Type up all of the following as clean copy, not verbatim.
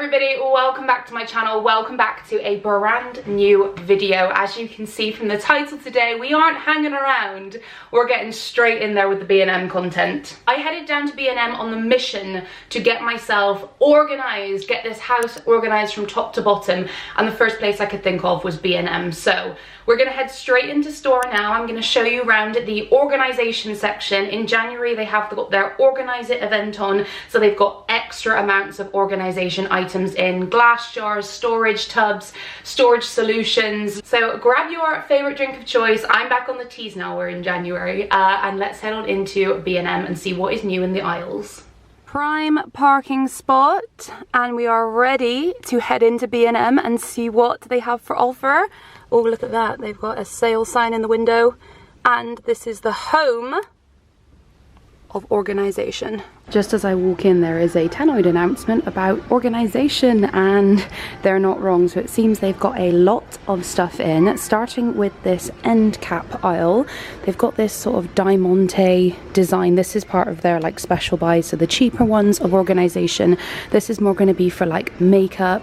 everybody, welcome back to my channel. Welcome back to a brand new video. As you can see from the title today, we aren't hanging around. We're getting straight in there with the B&M content. I headed down to B&M on the mission to get myself organized, get this house organized from top to bottom, and the first place I could think of was B&M. So we're gonna head straight into store now. I'm gonna show you around the organization section. In January, they have got their Organize It event on, so they've got extra amounts of organization items in glass jars, storage tubs, storage solutions. So grab your favorite drink of choice. I'm back on the teas now, we're in January, and let's head on into B&M and see what is new in the aisles. Prime parking spot, and we are ready to head into B&M and see what they have for offer. Oh, look at that, they've got a sale sign in the window, and this is the home of organization. Just as I walk in, there is a tannoy announcement about organization, and they're not wrong. So it seems they've got a lot of stuff in, starting with this end cap aisle. They've got this sort of diamante design. This is part of their like special buys, so the cheaper ones of organization. This is more going to be for like makeup,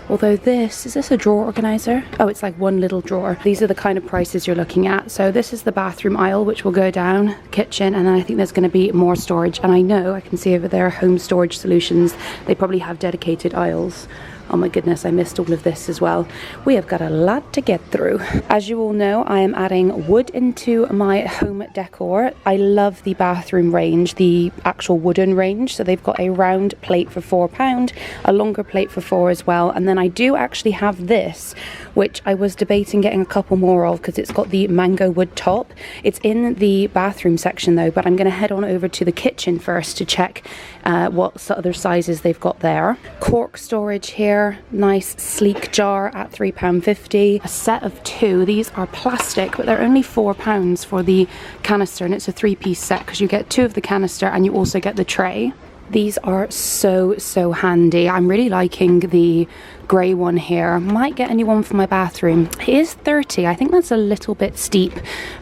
although is this a drawer organizer? Oh, it's like one little drawer. These are the kind of prices you're looking at. So this is the bathroom aisle, which will go down, kitchen, and I think there's going to be more storage. And I know I can see over there home storage solutions, they probably have dedicated aisles. Oh my goodness, I missed all of this as well. We have got a lot to get through. As you all know, I am adding wood into my home decor. I love the bathroom range, the actual wooden range. So they've got a round plate for £4, a longer plate for £4 as well. And then I do actually have this, which I was debating getting a couple more of because it's got the mango wood top. It's in the bathroom section though, but I'm gonna head on over to the kitchen first to check what other sizes they've got there. Cork storage here. Nice sleek jar at £3.50. A set of 2. These are plastic, but they're only £4 for the canister, and it's a 3-piece set because you get 2 of the canister and you also get the tray. These are so handy. I'm really liking the grey one here. Might get a new one for my bathroom. It is 30. I think that's a little bit steep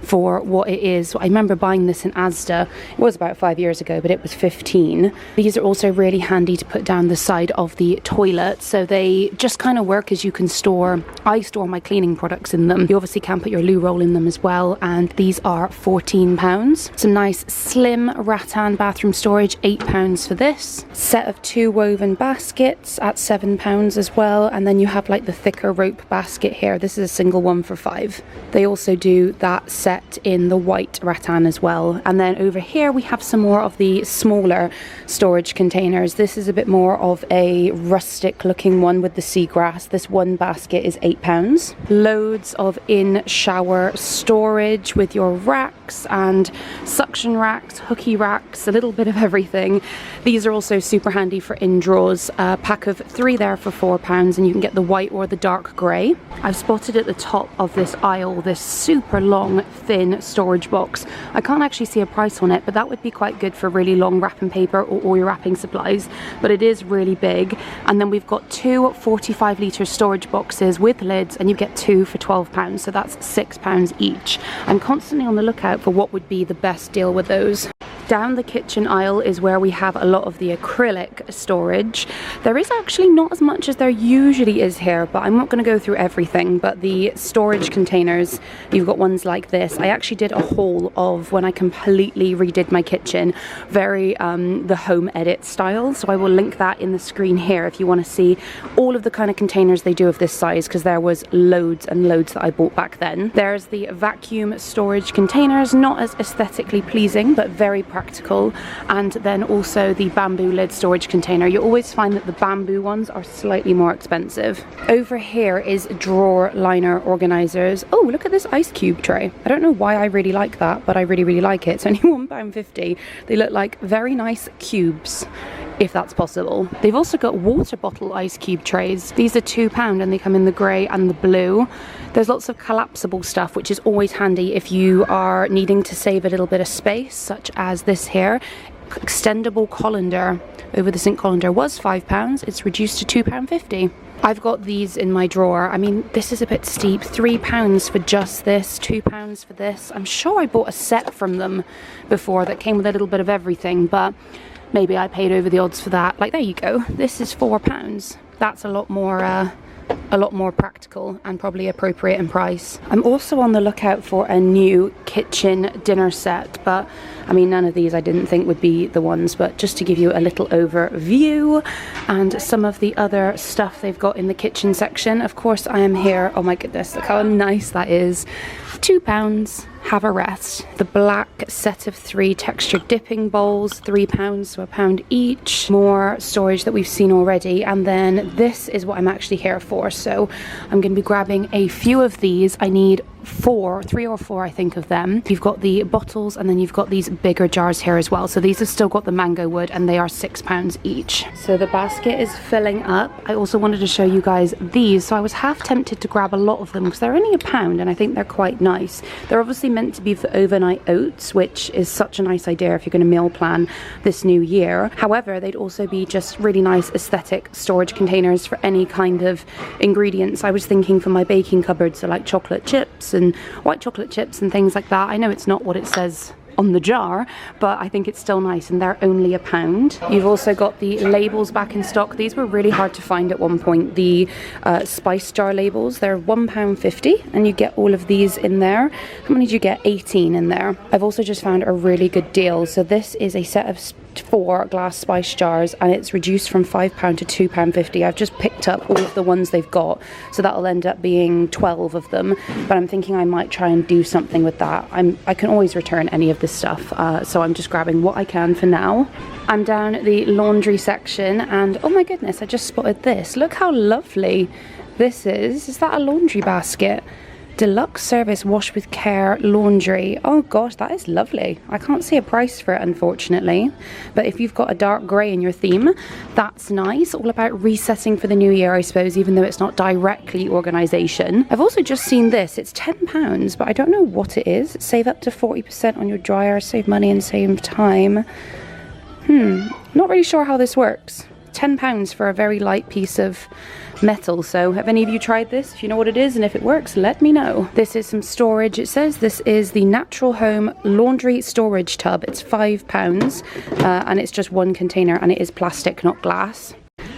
for what it is. I remember buying this in Asda. It was about 5 years ago, but it was 15. These are also really handy to put down the side of the toilet. So they just kind of work as you can store. I store my cleaning products in them. You obviously can put your loo roll in them as well. And these are £14. Some nice slim rattan bathroom storage, £8 for this. Set of 2 woven baskets at £7 as well. And then you have like the thicker rope basket here. This is a single one for £5. They also do that set in the white rattan as well. And then over here we have some more of the smaller storage containers. This is a bit more of a rustic looking one with the seagrass. This one basket is £8. Loads of in shower storage with your racks and suction racks, hooky racks, a little bit of everything. These are also super handy for in drawers. A pack of 3 there for £4, and you can get the white or the dark grey. I've spotted at the top of this aisle this super long thin storage box. I can't actually see a price on it, but that would be quite good for really long wrapping paper or all your wrapping supplies, but it is really big. And then we've got 2 45-litre storage boxes with lids, and you get 2 for £12, so that's £6 each. I'm constantly on the lookout for what would be the best deal with those. Down the kitchen aisle is where we have a lot of the acrylic storage. There is actually not as much as there usually is here, but I'm not going to go through everything. But the storage containers, you've got ones like this. I actually did a haul of when I completely redid my kitchen, very the home edit style. So I will link that in the screen here if you want to see all of the kind of containers they do of this size, because there was loads and loads that I bought back then. There's the vacuum storage containers, not as aesthetically pleasing, but very practical. And then also the bamboo lid storage container. You always find that the bamboo ones are slightly more expensive. Over here is drawer liner organizers. Oh, look at this ice cube tray. I don't know why I really like that, but I really like it. It's only £1.50. They look like very nice cubes, if that's possible. They've also got water bottle ice cube trays. These are £2 and they come in the grey and the blue. There's lots of collapsible stuff, which is always handy if you are needing to save a little bit of space, such as this here. Extendable colander over the sink colander was £5. It's reduced to £2.50. I've got these in my drawer. I mean, this is a bit steep. £3 for just this, £2 for this. I'm sure I bought a set from them before that came with a little bit of everything, but maybe I paid over the odds for that. Like, there you go. This is £4. That's a lot more practical and probably appropriate in price. I'm also on the lookout for a new kitchen dinner set, but I mean, none of these I didn't think would be the ones, but just to give you a little overview and some of the other stuff they've got in the kitchen section. Of course, I am here. Oh my goodness, look how nice that is. £2. Have a rest. The black set of 3 textured dipping bowls, £3, so £1 each. More storage that we've seen already, and then this is what I'm actually here for. So I'm going to be grabbing a few of these. I need 3 or 4 I think of them. You've got the bottles, and then you've got these bigger jars here as well. So these have still got the mango wood, and they are £6 each. So the basket is filling up. I also wanted to show you guys these. So I was half tempted to grab a lot of them because they're only £1 and I think they're quite nice. They're obviously meant to be for overnight oats, which is such a nice idea if you're going to meal plan this new year. However, they'd also be just really nice aesthetic storage containers for any kind of ingredients. I was thinking for my baking cupboard, so like chocolate chips and white chocolate chips and things like that. I know it's not what it says on the jar, but I think it's still nice, and they're only £1. You've also got the labels back in stock. These were really hard to find at one point, the spice jar labels. They're £1.50 and you get all of these in there. How many did you get? 18 in there. I've also just found a really good deal. So this is a set of 4 glass spice jars, and it's reduced from £5 to £2.50. I've just picked up all of the ones they've got, so that'll end up being 12 of them, but I'm thinking I might try and do something with that. I can always return any of this stuff, so I'm just grabbing what I can for now. I'm down the laundry section, and oh my goodness, I just spotted this. Look how lovely this is. Is that a laundry basket? Deluxe service wash with care laundry. Oh gosh, that is lovely. I can't see a price for it, unfortunately, but if you've got a dark grey in your theme, that's nice. All about resetting for the new year, I suppose, even though it's not directly organisation. I've also just seen this. It's £10, but I don't know what it is. Save up to 40% on your dryer, save money and save time. Not really sure how this works. £10 for a very light piece of metal. So have any of you tried this? If you know what it is and if it works, let me know. This is some storage. It says this is the Natural Home Laundry Storage Tub. It's £5 and it's just one container, and it is plastic, not glass.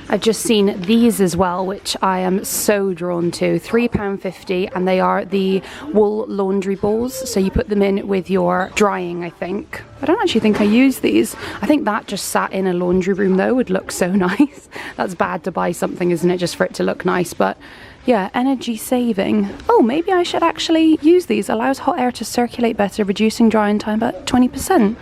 I've just seen these as well, which I am so drawn to. £3.50, and they are the wool laundry balls. So you put them in with your drying, I think. I don't actually think I use these. I think that just sat in a laundry room though would look so nice. That's bad to buy something, isn't it, just for it to look nice, but yeah, energy saving. Oh, maybe I should actually use these. Allows hot air to circulate better, reducing drying time by 20%.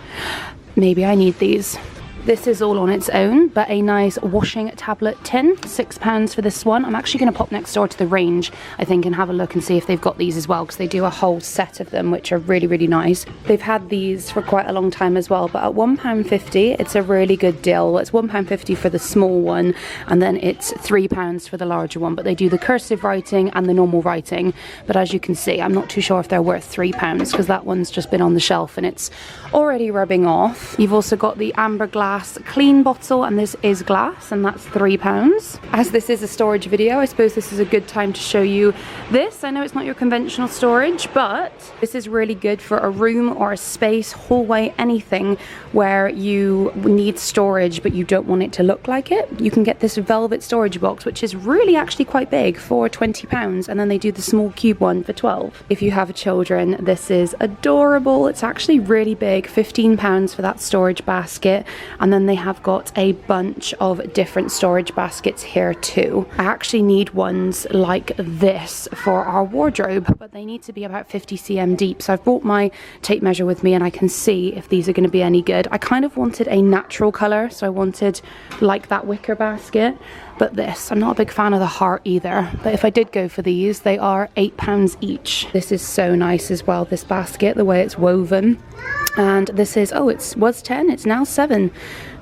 Maybe I need these. This is all on its own, but a nice washing tablet tin, £6 for this one. I'm actually going to pop next door to the range, I think, and have a look and see if they've got these as well, because they do a whole set of them, which are really, really nice. They've had these for quite a long time as well, but at £1.50, it's a really good deal. It's £1.50 for the small one, and then it's £3 for the larger one, but they do the cursive writing and the normal writing. But as you can see, I'm not too sure if they're worth £3, because that one's just been on the shelf and it's already rubbing off. You've also got the amber glass clean bottle, and this is glass, and that's £3. As this is a storage video, I suppose this is a good time to show you this. I know it's not your conventional storage, but this is really good for a room or a space, hallway, anything where you need storage but you don't want it to look like it. You can get this velvet storage box, which is really actually quite big, for £20, and then they do the small cube one for 12. If you have children, this is adorable. It's actually really big, £15 for that storage basket. And then they have got a bunch of different storage baskets here too. I actually need ones like this for our wardrobe, but they need to be about 50 cm deep. So I've brought my tape measure with me, and I can see if these are going to be any good. I kind of wanted a natural colour, so I wanted like that wicker basket. But this, I'm not a big fan of the heart either. But if I did go for these, they are £8 each. This is so nice as well, this basket, the way it's woven. And this is, oh, it was 10, it's now 7.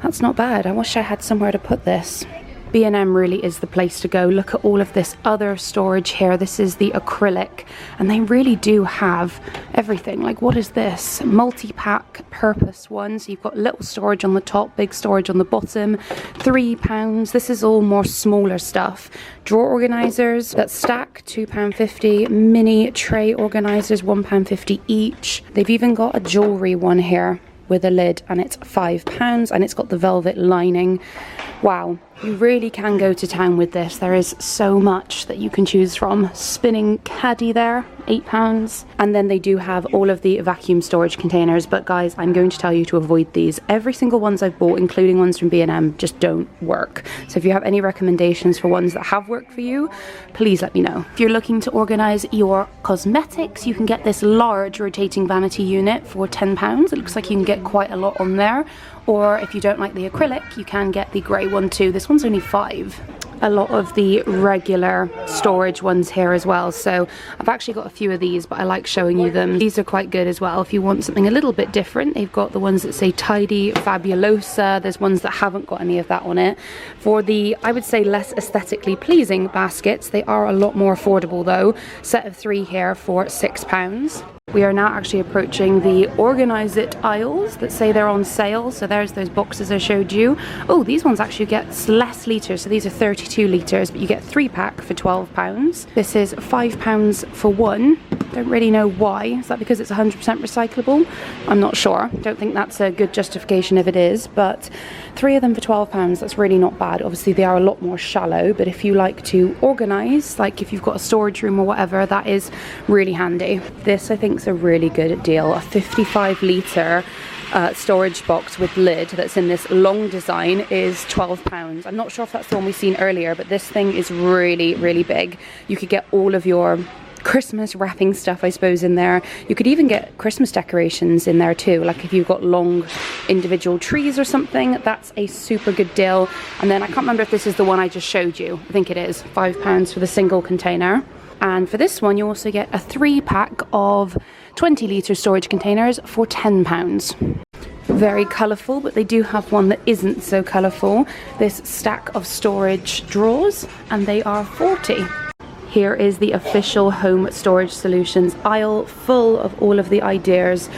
That's not bad. I wish I had somewhere to put this. B&M really is the place to go. Look at all of this other storage here. This is the acrylic, and they really do have everything. Like, what is this? Multi-pack purpose one. So you've got little storage on the top, big storage on the bottom. £3. This is all more smaller stuff. Drawer organisers that stack, £2.50. Mini tray organisers, £1.50 each. They've even got a jewellery one here with a lid, and it's £5, and it's got the velvet lining. Wow, You really can go to town with this. There is so much that you can choose from. Spinning caddy there, £8. And then they do have all of the vacuum storage containers, but guys, I'm going to tell you to avoid these. Every single ones I've bought, including ones from B&M, just don't work. So if you have any recommendations for ones that have worked for you, please let me know. If you're looking to organize your cosmetics, you can get this large rotating vanity unit for £10. It looks like you can get quite a lot on there. Or if you don't like the acrylic, you can get the grey one too. This one's only £5. A lot of the regular storage ones here as well, so I've actually got a few of these, but I like showing you them. These are quite good as well if you want something a little bit different. They've got the ones that say Tidy, Fabulosa. There's ones that haven't got any of that on it. For the, I would say, less aesthetically pleasing baskets, they are a lot more affordable though. Set of 3 here for £6. We are now actually approaching the Organize It aisles that say they're on sale. So there's those boxes I showed you. Oh, these ones actually get less litres. So these are 32 litres, but you get 3-pack for £12. This is £5 for one. Don't really know why. Is that because it's 100% recyclable? I'm not sure. Don't think that's a good justification if it is, but 3 of them for £12, that's really not bad. Obviously they are a lot more shallow, but if you like to organise, like if you've got a storage room or whatever, that is really handy. This I think is a really good deal. A 55 litre storage box with lid that's in this long design is £12. I'm not sure if that's the one we've seen earlier, but this thing is really, really big. You could get all of your Christmas wrapping stuff, I suppose, in there. You could even get Christmas decorations in there too, like if you've got long individual trees or something. That's a super good deal. And then I can't remember if this is the one I just showed you. I think it is £5 for the single container. And for this one you also get a 3-pack of 20 litre storage containers for £10. Very colourful, but they do have one that isn't so colourful. This stack of storage drawers, and they are £40. Here is the official Home Storage Solutions aisle, full of all of the ideas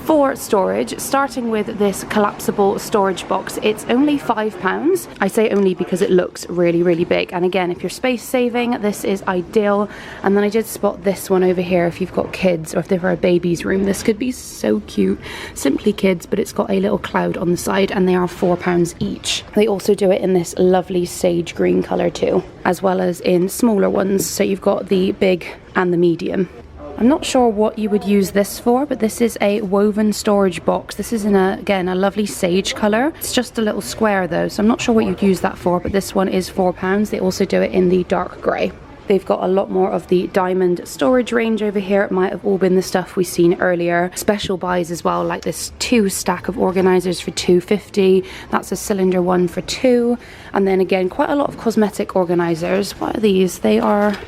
for storage, starting with this collapsible storage box. It's only £5. I say only because it looks really, really big. And again, if you're space saving, this is ideal. And then I did spot this one over here if you've got kids or if they're a baby's room. This could be so cute. Simply Kids, but it's got a little cloud on the side, and they are £4 each. They also do it in this lovely sage green colour too, as well as in smaller ones. So you've got the big and the medium. I'm not sure what you would use this for, but this is a woven storage box. This is in again, a lovely sage colour. It's just a little square though, so I'm not sure what you'd use that for, but this one is £4. They also do it in the dark grey. They've got a lot more of the diamond storage range over here. It might have all been the stuff we've seen earlier. Special buys as well, like this 2-stack of organisers for £2.50. That's a cylinder one for £2. And then again, quite a lot of cosmetic organisers. What are these? They are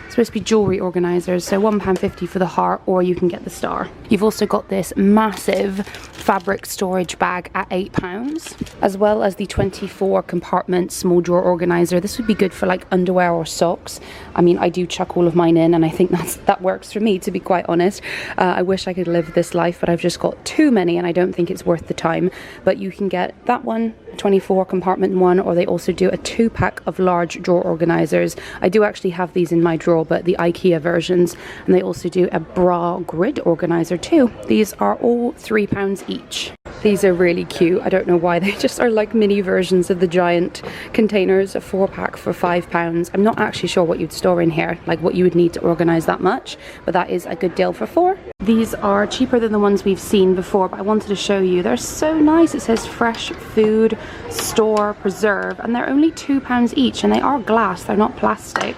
supposed to be jewellery organisers, so £1.50 for the heart, or you can get the star. You've also got this massive fabric storage bag at £8, as well as the 24 compartment small drawer organiser. This would be good for like underwear or socks. I mean, I do chuck all of mine in, and I think that works for me, to be quite honest. I wish I could live this life, but I've just got too many and I don't think it's worth the time. But you can get that one, 24 compartment one, or they also do a 2-pack of large drawer organisers. I do actually have these in my drawer, but the IKEA versions, and they also do a bra grid organizer too. These are all £3 each. These are really cute. I don't know why, they just are like mini versions of the giant containers. A 4-pack for £5. I'm not actually sure what you'd store in here, like what you would need to organize that much, but that is a good deal for £4. These are cheaper than the ones we've seen before, but I wanted to show you. They're so nice. It says fresh food, store, preserve, and they're only £2 each, and they are glass, they're not plastic.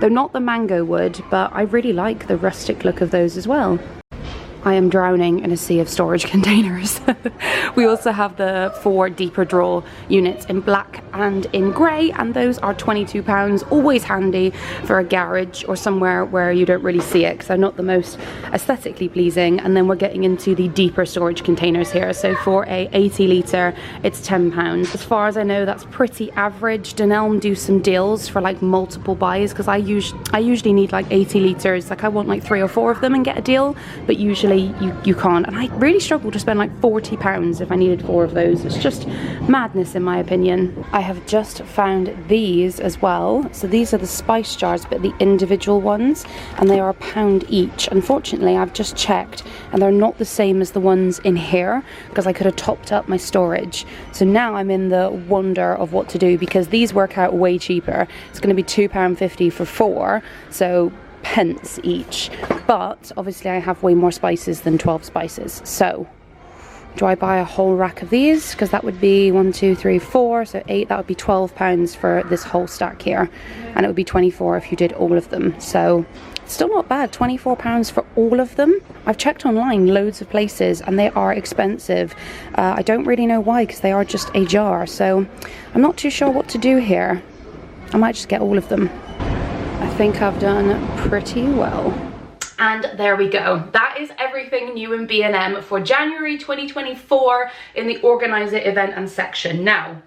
They're not the mango wood, but I really like the rustic look of those as well. I am drowning in a sea of storage containers. We also have the 4 deeper drawer units in black and in grey, and those are £22. Always handy for a garage or somewhere where you don't really see it, because they're not the most aesthetically pleasing. And then we're getting into the deeper storage containers here. So for a 80 litre, it's £10. As far as I know, that's pretty average. Dunelm do some deals for like multiple buys, because I usually need like 80 litres. Like I want like 3 or 4 of them and get a deal, but usually literally you can't. And I really struggled to spend like £40 if I needed 4 of those. It's just madness in my opinion. I have just found these as well. So these are the spice jars, but the individual ones, and they are £1 each. Unfortunately, I've just checked and they're not the same as the ones in here, because I could have topped up my storage. So now I'm in the wonder of what to do, because these work out way cheaper. It's going to be £2.50 for 4, so pence each. But obviously I have way more spices than 12 spices. So do I buy a whole rack of these? Because that would be 1, 2, 3, 4, so 8. That would be £12 for this whole stack here, and it would be 24 if you did all of them. So still not bad, £24 for all of them. I've checked online loads of places and they are expensive. I don't really know why, because they are just a jar, so I'm not too sure what to do here. I might just get all of them. I think I've done pretty well. And there we go. That is everything new in B&M for January 2024 in the Organise It event and section. Now,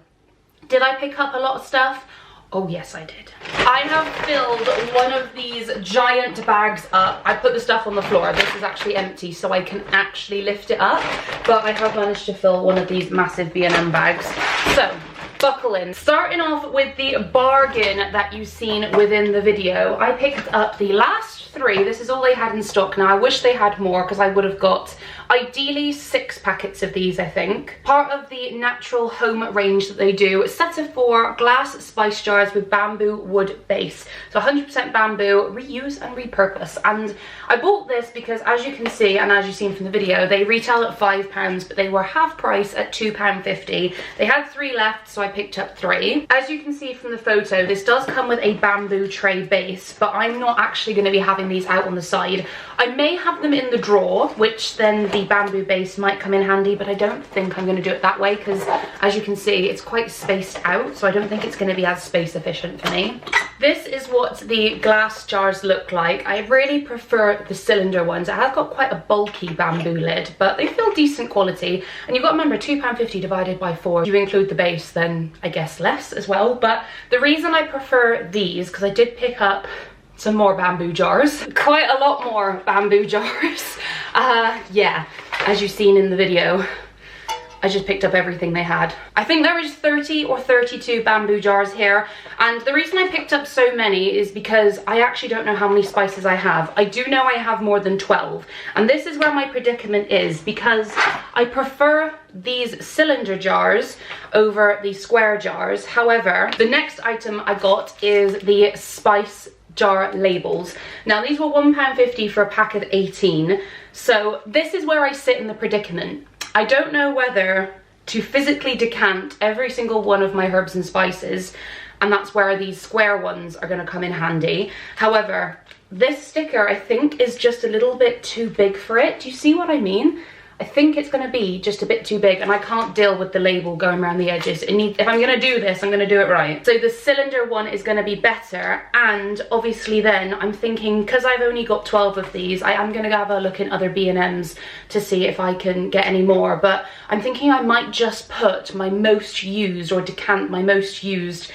did I pick up a lot of stuff? Oh yes, I did. I have filled one of these giant bags up. I put the stuff on the floor. This is actually empty, so I can actually lift it up. But I have managed to fill one of these massive B&M bags. So, buckle in. Starting off with the bargain that you've seen within the video. I picked up the last 3. This is all they had in stock. Now, I wish they had more, because I would have got ideally 6 packets of these, I think. Part of the natural home range that they do, a set of 4 glass spice jars with bamboo wood base. So 100% bamboo, reuse and repurpose. And I bought this because, as you can see, and as you've seen from the video, they retail at £5, but they were half price at £2.50. They had 3 left, so I picked up 3. As you can see from the photo, this does come with a bamboo tray base, but I'm not actually going to be having these out on the side. I may have them in the drawer, which then the bamboo base might come in handy, but I don't think I'm going to do it that way, because as you can see, it's quite spaced out, so I don't think it's going to be as space efficient for me. This is what the glass jars look like. I really prefer the cylinder ones. It has got quite a bulky bamboo lid, but they feel decent quality. And you've got to remember, £2.50 divided by 4. If you include the base, then I guess less as well. But the reason I prefer these, because I did pick up some more bamboo jars, quite a lot more bamboo jars. Yeah, as you've seen in the video, I just picked up everything they had. I think there was 30 or 32 bamboo jars here, and the reason I picked up so many is because I actually don't know how many spices I have. I do know I have more than 12, and this is where my predicament is, because I prefer these cylinder jars over the square jars. However, the next item I got is the spice jar labels. Now, these were £1.50 for a pack of 18, so this is where I sit in the predicament. I don't know whether to physically decant every single one of my herbs and spices, and that's where these square ones are going to come in handy. However, this sticker I think is just a little bit too big for it. Do you see what I mean? I think it's going to be just a bit too big, and I can't deal with the label going around the edges. If I'm going to do this, I'm going to do it right. So the cylinder one is going to be better, and obviously then I'm thinking, because I've only got 12 of these, I am going to have a look in other B&Ms to see if I can get any more, but I'm thinking I might just put my most used, or decant my most used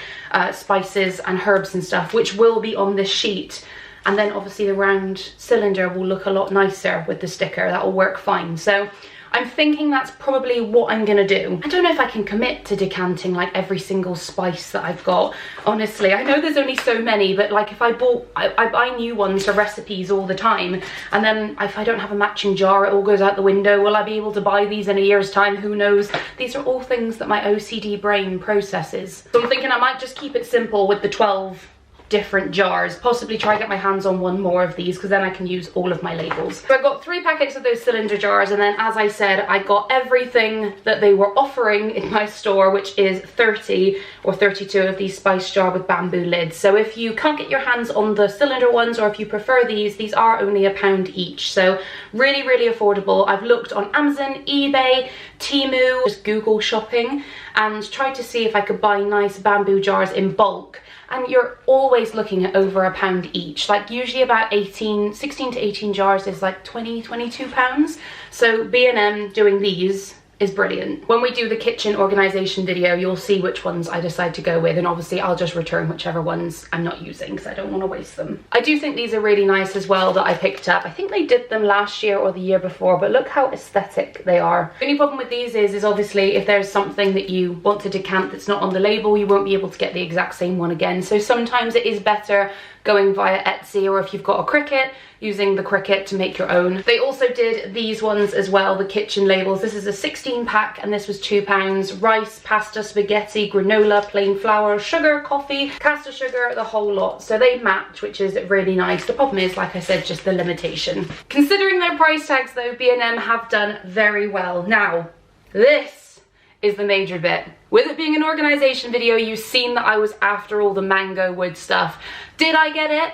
spices and herbs and stuff, which will be on this sheet. And then obviously the round cylinder will look a lot nicer with the sticker. That will work fine. So I'm thinking that's probably what I'm gonna do. I don't know if I can commit to decanting like every single spice that I've got. Honestly, I know there's only so many, but like if I buy new ones for recipes all the time, and then if I don't have a matching jar, it all goes out the window. Will I be able to buy these in a year's time? Who knows? These are all things that my OCD brain processes. So I'm thinking I might just keep it simple with the 12 different jars, possibly try to get my hands on one more of these, because then I can use all of my labels. So I got 3 packets of those cylinder jars, and then as I said, I got everything that they were offering in my store, which is 30 or 32 of these spice jar with bamboo lids. So if you can't get your hands on the cylinder ones, or if you prefer these are only £1 each, so really, really affordable. I've looked on Amazon, eBay, Temu, just Google shopping, and tried to see if I could buy nice bamboo jars in bulk. And you're always looking at over £1 each. Like usually about 16 to 18 jars is like £22. So B&M doing these is brilliant. When we do the kitchen organization video, you'll see which ones I decide to go with, and obviously I'll just return whichever ones I'm not using because I don't want to waste them. I do think these are really nice as well that I picked up. I think they did them last year or the year before, but look how aesthetic they are. The only problem with these is obviously if there's something that you want to decant that's not on the label, you won't be able to get the exact same one again. So sometimes it is better going via Etsy, or if you've got a Cricut, using the Cricut to make your own. They also did these ones as well, the kitchen labels. This is a 16 pack and this was £2. Rice, pasta, spaghetti, granola, plain flour, sugar, coffee, caster sugar, the whole lot. So they match, which is really nice. The problem is, like I said, just the limitation. Considering their price tags though, B&M have done very well. Now, this is the major bit. With it being an organization video, you've seen that I was after all the mango wood stuff. Did I get it?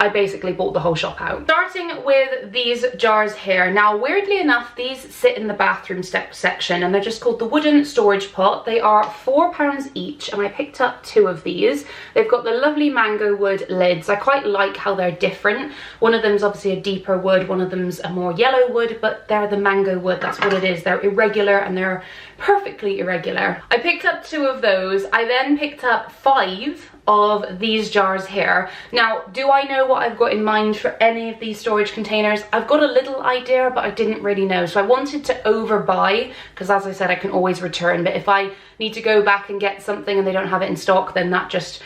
I basically bought the whole shop out. Starting with these jars here. Now, weirdly enough, these sit in the bathroom section and they're just called the wooden storage pot. They are £4 each and I picked up 2 of these. They've got the lovely mango wood lids. I quite like how they're different. One of them's obviously a deeper wood, one of them's a more yellow wood, but they're the mango wood, that's what it is. They're irregular and they're perfectly irregular. I picked up 2 of those. I then picked up 5 of these jars here. Now, do I know what I've got in mind for any of these storage containers? I've got a little idea, but I didn't really know. So I wanted to overbuy, because as I said, I can always return. But if I need to go back and get something and they don't have it in stock, then that just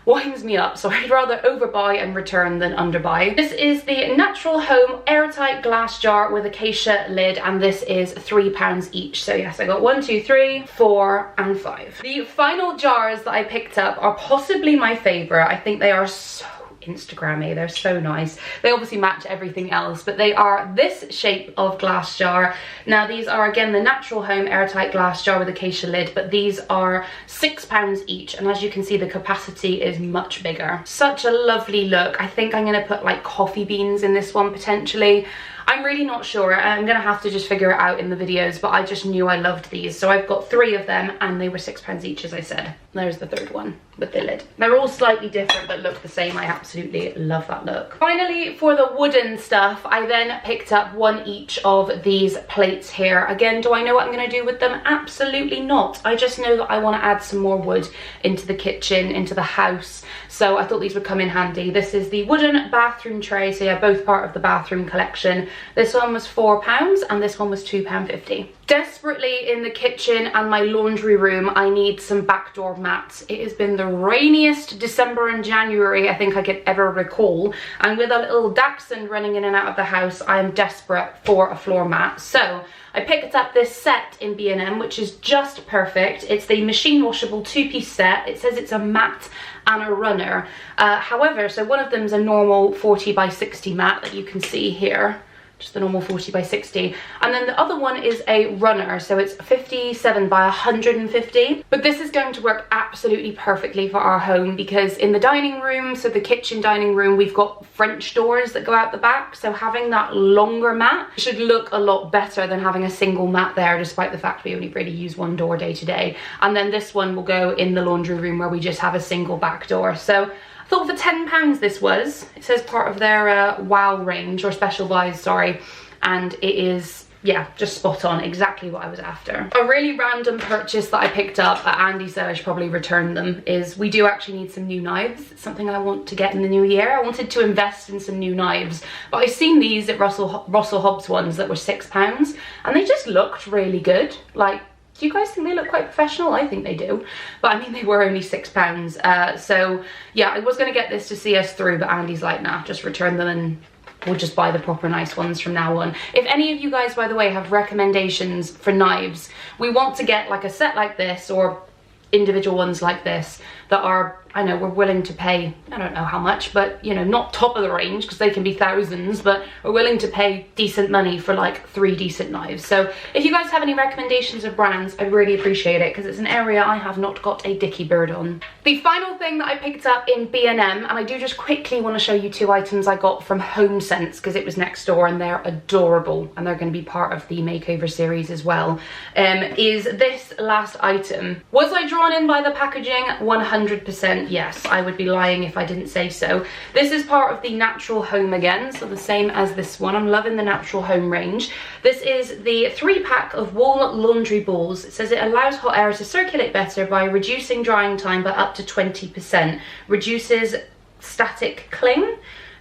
winds me up. So I'd rather overbuy and return than underbuy. This is the Natural Home airtight glass jar with acacia lid, and this is £3 each. So yes, I got 1, 2, 3, 4 and 5. The final jars that I picked up are possibly my favorite. I think they are so Instagrammy, they're so nice. They obviously match everything else, but they are this shape of glass jar. Now these are again the Natural Home airtight glass jar with acacia lid, but these are £6 each, and as you can see the capacity is much bigger. Such a lovely look. I think I'm going to put like coffee beans in this one potentially. I'm really not sure. I'm gonna have to just figure it out in the videos, but I just knew I loved these. So I've got 3 of them and they were £6 each, as I said. There's the 3rd one with the lid. They're all slightly different but look the same. I absolutely love that look. Finally, for the wooden stuff, I then picked up 1 each of these plates here. Again, do I know what I'm gonna do with them? Absolutely not. I just know that I want to add some more wood into the kitchen, into the house. So I thought these would come in handy. This is the wooden bathroom tray. So yeah, both part of the bathroom collection. This one was £4 and this one was £2.50. Desperately in the kitchen and my laundry room, I need some backdoor mats. It has been the rainiest December and January I think I could ever recall. And with a little dachshund running in and out of the house, I am desperate for a floor mat. So I picked up this set in B&M, which is just perfect. It's the machine washable 2-piece set. It says it's a mat and a runner. However, so one of them is a normal 40 by 60 mat that you can see here. Just the normal 40 by 60, and then the other one is a runner, so it's 57 by 150. But this is going to work absolutely perfectly for our home because in the dining room, so the kitchen dining room, we've got French doors that go out the back, so having that longer mat should look a lot better than having a single mat there, despite the fact we only really use one door day to day. And then this one will go in the laundry room where we just have a single back door. So I thought for £10 this was. It says part of their wow range, or special buys, sorry, and it is, yeah, just spot on, exactly what I was after. A really random purchase that I picked up, Andy said I should probably return them, is we do actually need some new knives. It's something I want to get in the new year. I wanted to invest in some new knives, but I've seen these at Russell Hobbs ones that were £6 and they just looked really good. Like, do you guys think they look quite professional? I think they do. But I mean, they were only £6. So yeah, I was gonna get this to see us through, but Andy's like, nah, just return them and we'll just buy the proper nice ones from now on. If any of you guys, by the way, have recommendations for knives, we want to get like a set like this or individual ones like this that are, I know we're willing to pay, I don't know how much, but you know, not top of the range because they can be thousands, but we're willing to pay decent money for like 3 decent knives. So if you guys have any recommendations of brands, I'd really appreciate it because it's an area I have not got a dicky bird on. The final thing that I picked up in B&M, and I do just quickly want to show you 2 items I got from HomeSense because it was next door and they're adorable and they're going to be part of the makeover series as well, is this last item. Was I drawn drawn in by the packaging? 100% yes. I would be lying if I didn't say so. This is part of the Natural Home again, so the same as this one. I'm loving the Natural Home range. This is the 3-pack of walnut laundry balls. It says it allows hot air to circulate better by reducing drying time by up to 20%. Reduces static cling.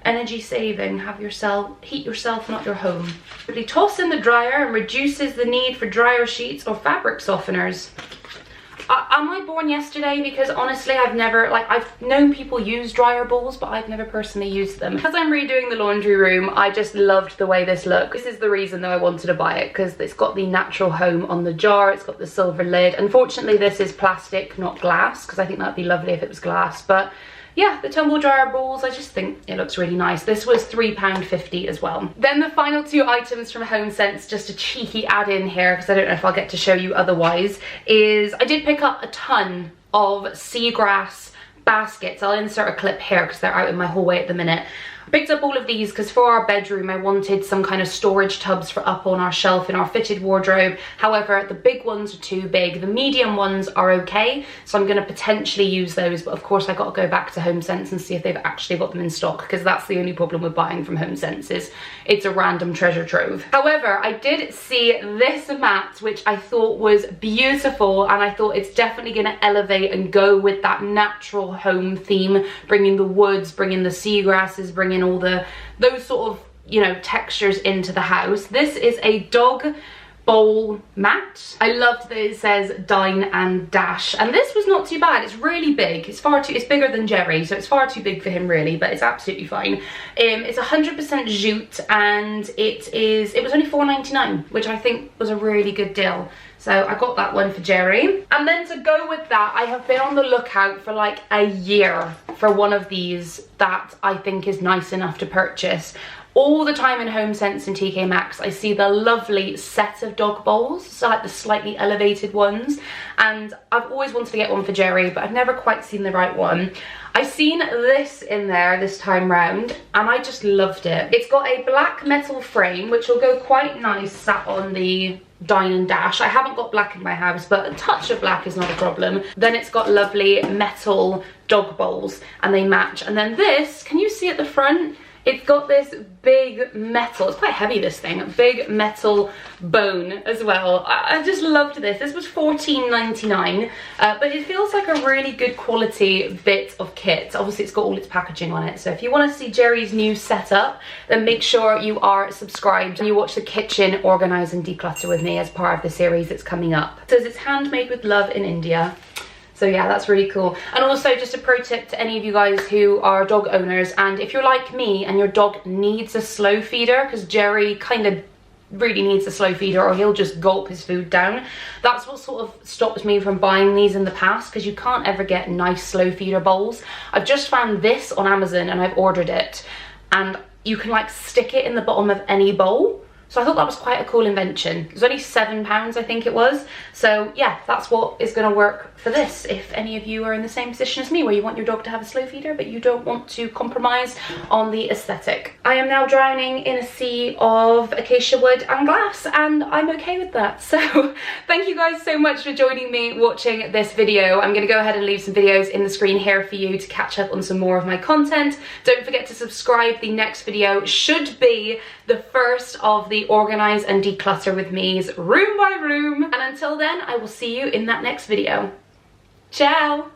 Energy saving, heat yourself, not your home. Really toss in the dryer and reduces the need for dryer sheets or fabric softeners. Am I born yesterday? Because honestly, I've known people use dryer balls, but I've never personally used them. As I'm redoing the laundry room, I just loved the way this looked. This is the reason that I wanted to buy it, because it's got the Natural Home on the jar, it's got the silver lid. Unfortunately, this is plastic, not glass, because I think that'd be lovely if it was glass, but yeah, the tumble dryer balls, I just think it looks really nice. This was £3.50 as well. Then the final 2 items from HomeSense, just a cheeky add-in here, because I don't know if I'll get to show you otherwise, is I did pick up a ton of seagrass baskets. I'll insert a clip here because they're out in my hallway at the minute. I picked up all of these because for our bedroom I wanted some kind of storage tubs for up on our shelf in our fitted wardrobe. However, the big ones are too big. The medium ones are okay, so I'm going to potentially use those, but of course I got to go back to HomeSense and see if they've actually got them in stock, because that's the only problem with buying from HomeSense, is it's a random treasure trove. However, I did see this mat which I thought was beautiful, and I thought it's definitely going to elevate and go with that Natural Home theme, bringing the woods, bringing the seagrasses, bringing all those sort of, you know, textures into the house. This is a dog bowl mat. I loved that it says dine and dash, and this was not too bad. It's really big. It's bigger than Jerry, so it's far too big for him really, but it's absolutely fine. It's 100% jute, and it was only £4.99, which I think was a really good deal. So I got that one for Jerry. And then to go with that, I have been on the lookout for like a year for one of these that I think is nice enough to purchase. All the time in HomeSense and TK Maxx, I see the lovely set of dog bowls, so like the slightly elevated ones. And I've always wanted to get one for Jerry, but I've never quite seen the right one. I seen this in there this time round, and I just loved it. It's got a black metal frame, which will go quite nice sat on the dine and dash. I haven't got black in my house, but a touch of black is not a problem. Then it's got lovely metal dog bowls, and they match. And then this, can you see at the front? It's got this big metal, it's quite heavy this thing, big metal bone as well. I just loved this. This was $14.99, but it feels like a really good quality bit of kit. Obviously it's got all its packaging on it, so if you want to see Jerry's new setup, then make sure you are subscribed and you watch the kitchen organize and declutter with me as part of the series that's coming up. It says it's handmade with love in India. So yeah, that's really cool. And also just a pro tip to any of you guys who are dog owners, and if you're like me and your dog needs a slow feeder, because Jerry kind of really needs a slow feeder or he'll just gulp his food down, that's what sort of stopped me from buying these in the past, because you can't ever get nice slow feeder bowls. I've just found this on Amazon and I've ordered it, and you can like stick it in the bottom of any bowl. So I thought that was quite a cool invention. It was only £7, I think it was. So yeah, that's what is gonna work for this, if any of you are in the same position as me, where you want your dog to have a slow feeder, but you don't want to compromise on the aesthetic. I am now drowning in a sea of acacia wood and glass, and I'm okay with that. So thank you guys so much for joining me watching this video. I'm gonna go ahead and leave some videos in the screen here for you to catch up on some more of my content. Don't forget to subscribe. The next video should be the first of the Organize and Declutter with me's room by room. And until then, I will see you in that next video. Ciao!